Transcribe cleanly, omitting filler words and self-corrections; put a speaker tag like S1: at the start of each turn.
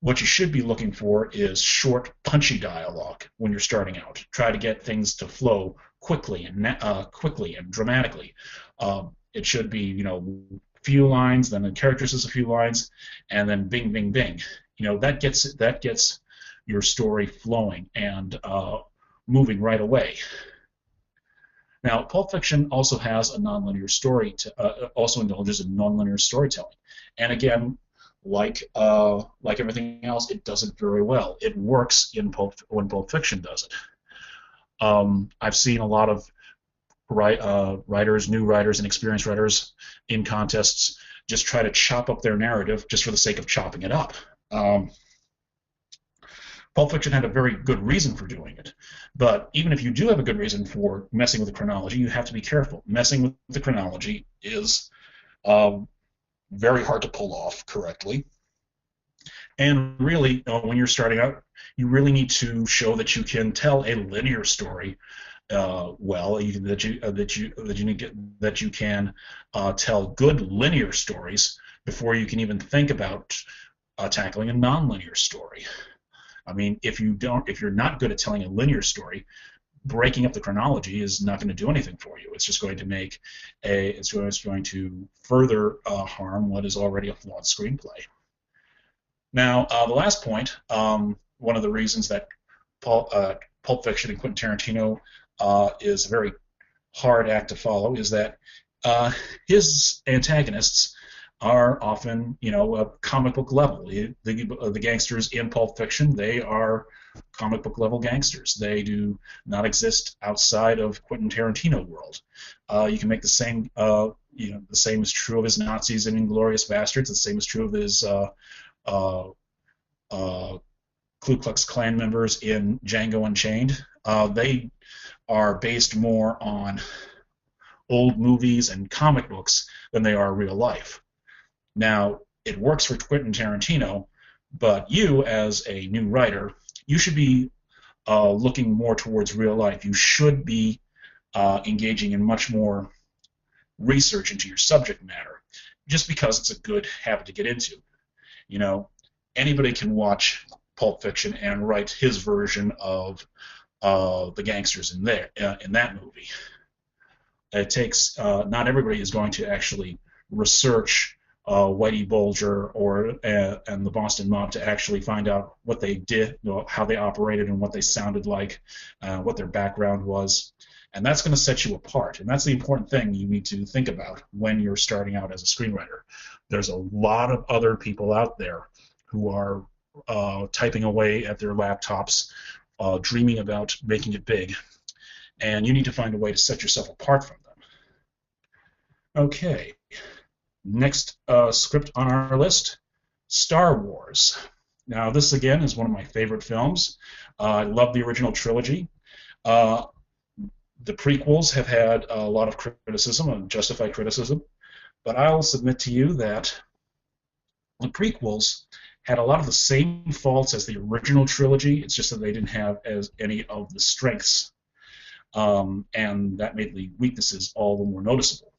S1: What you should be looking for is short, punchy dialogue when you're starting out. Try to get things to flow quickly and dramatically. It should be, few lines, then the character says a few lines, and then bing, bing, bing. That gets your story flowing and moving right away. Now, Pulp Fiction also has a nonlinear story, also indulges in nonlinear storytelling. And again, like everything else, it does it very well. It works when Pulp Fiction does it. I've seen a lot of writers, new writers, and experienced writers in contests just try to chop up their narrative just for the sake of chopping it up. Um, Pulp Fiction had a very good reason for doing it. But even if you do have a good reason for messing with the chronology, you have to be careful. Messing with the chronology is um, very hard to pull off correctly. And really, when you're starting out, you really need to show that you can tell a linear story well. That you can tell good linear stories before you can even think about tackling a nonlinear story. I mean, if you're not good at telling a linear story, breaking up the chronology is not going to do anything for you. It's just going to it's going to further harm what is already a flawed screenplay. Now, the last point, one of the reasons that Pulp Fiction and Quentin Tarantino is a very hard act to follow is that his antagonists are often, a comic book level. The gangsters in Pulp Fiction, they are comic book level gangsters. They do not exist outside of Quentin Tarantino world. You can make the same is true of his Nazis in Inglourious Basterds. The same is true of his uh, uh, Ku Klux Klan members in Django Unchained. They are based more on old movies and comic books than they are real life. Now, it works for Quentin Tarantino, but you, as a new writer, you should be looking more towards real life. You should be engaging in much more research into your subject matter, just because it's a good habit to get into. You know, anybody can watch Pulp Fiction and write his version of the gangsters in that movie. It takes not everybody is going to actually research Whitey Bulger or and the Boston Mob to actually find out what they did, how they operated, and what they sounded like, what their background was, and that's going to set you apart. And that's the important thing you need to think about when you're starting out as a screenwriter. There's a lot of other people out there who are typing away at their laptops, dreaming about making it big, and you need to find a way to set yourself apart from them. Okay, next script on our list, Star Wars. Now, this again is one of my favorite films. I love the original trilogy. Uh, the prequels have had a lot of criticism, and justified criticism, but I'll submit to you that the prequels had a lot of the same faults as the original trilogy. It's just that they didn't have as any of the strengths, and that made the weaknesses all the more noticeable.